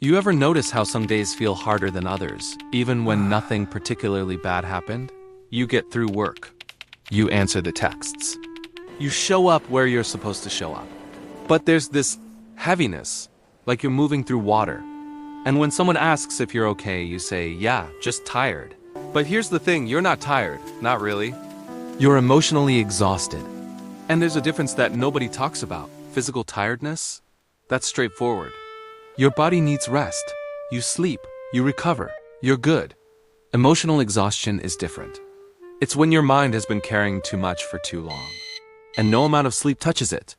You ever notice how some days feel harder than others, even when nothing particularly bad happened? You get through work. You answer the texts. You show up where you're supposed to show up. But there's this heaviness, like you're moving through water. And when someone asks if you're okay, you say, yeah, just tired. But here's the thing, you're not tired, not really. You're emotionally exhausted. And there's a difference that nobody talks about. Physical tiredness? That's straightforward. Your body needs rest. You sleep, you recover, you're good. Emotional exhaustion is different. It's when your mind has been carrying too much for too long, and no amount of sleep touches it.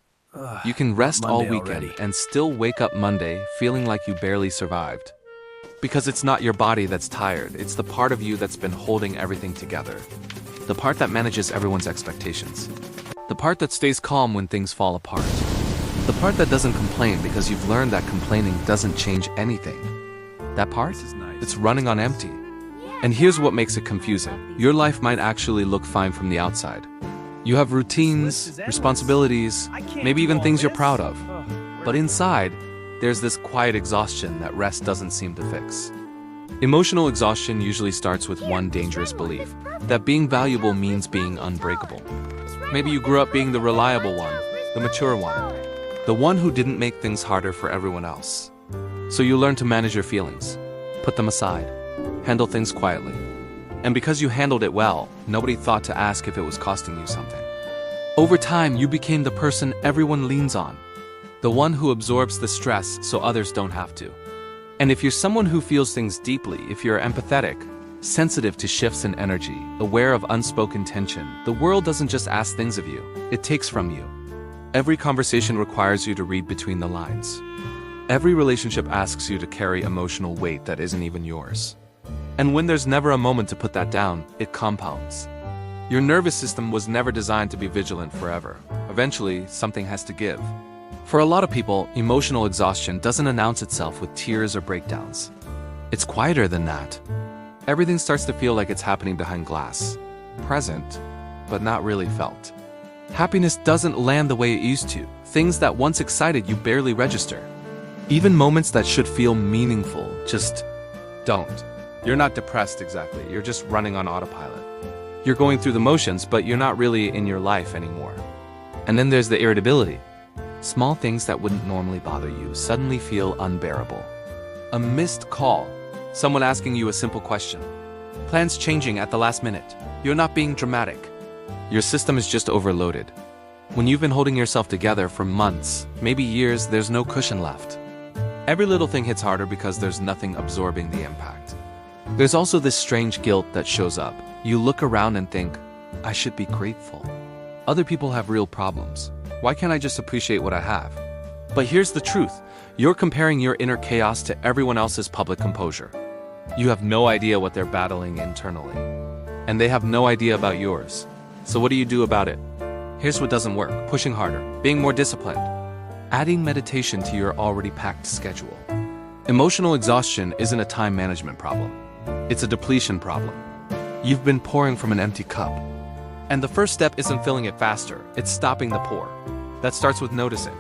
You can rest all weekend and still wake up Monday feeling like you barely survived. Because it's not your body that's tired, it's the part of you that's been holding everything together. The part that manages everyone's expectations. The part that stays calm when things fall apart. The part that doesn't complain because you've learned that complaining doesn't change anything. That part? It's running on empty. And here's what makes it confusing. Your life might actually look fine from the outside. You have routines, responsibilities, maybe even things you're proud of. But inside, there's this quiet exhaustion that rest doesn't seem to fix. Emotional exhaustion usually starts with one dangerous belief, that being valuable means being unbreakable. Maybe you grew up being the reliable one, the mature one, the one who didn't make things harder for everyone else. So you learn to manage your feelings, put them aside, handle things quietly. And because you handled it well, nobody thought to ask if it was costing you something. Over time, you became the person everyone leans on, the one who absorbs the stress so others don't have to. And if you're someone who feels things deeply, if you're empathetic, sensitive to shifts in energy, aware of unspoken tension, the world doesn't just ask things of you, it takes from you. Every conversation requires you to read between the lines. Every relationship asks you to carry emotional weight that isn't even yours. And when there's never a moment to put that down, it compounds. Your nervous system was never designed to be vigilant forever. Eventually, something has to give. For a lot of people, emotional exhaustion doesn't announce itself with tears or breakdowns. It's quieter than that. Everything starts to feel like it's happening behind glass. Present, but not really felt. Happiness doesn't land the way it used to. Things that once excited you barely register. Even moments that should feel meaningful just don't. You're not depressed exactly, you're just running on autopilot. You're going through the motions, but you're not really in your life anymore. And then there's the irritability. Small things that wouldn't normally bother you suddenly feel unbearable. A missed call, someone asking you a simple question. Plans changing at the last minute. You're not being dramatic. Your system is just overloaded. When you've been holding yourself together for months, maybe years, there's no cushion left. Every little thing hits harder because there's nothing absorbing the impact. There's also this strange guilt that shows up. You look around and think, I should be grateful. Other people have real problems. Why can't I just appreciate what I have? But here's the truth. You're comparing your inner chaos to everyone else's public composure. You have no idea what they're battling internally. And they have no idea about yours. So what do you do about it? Here's what doesn't work. Pushing harder, being more disciplined, adding meditation to your already packed schedule. Emotional exhaustion isn't a time management problem. It's a depletion problem. You've been pouring from an empty cup. And the first step isn't filling it faster, it's stopping the pour. That starts with noticing.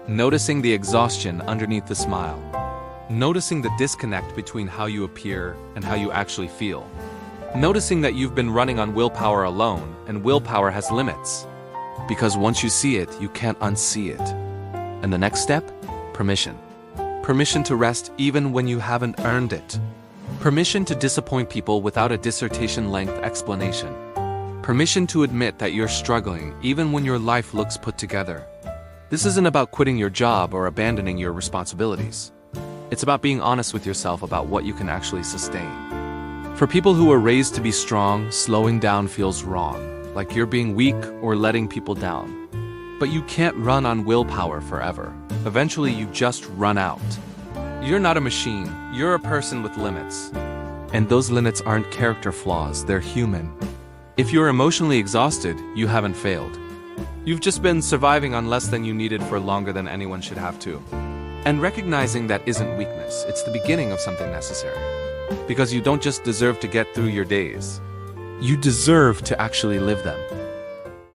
Noticing the exhaustion underneath the smile. Noticing the disconnect between how you appear and how you actually feel. Noticing that you've been running on willpower alone, and willpower has limits. Because once you see it, you can't unsee it. And the next step? Permission. Permission to rest even when you haven't earned it. Permission to disappoint people without a dissertation-length explanation. Permission to admit that you're struggling even when your life looks put together. This isn't about quitting your job or abandoning your responsibilities. It's about being honest with yourself about what you can actually sustain. For people who are raised to be strong, slowing down feels wrong, like you're being weak or letting people down. But you can't run on willpower forever. Eventually, you just run out. You're not a machine, you're a person with limits. And those limits aren't character flaws, they're human. If you're emotionally exhausted, you haven't failed. You've just been surviving on less than you needed for longer than anyone should have to. And recognizing that isn't weakness, it's the beginning of something necessary. Because you don't just deserve to get through your days. You deserve to actually live them.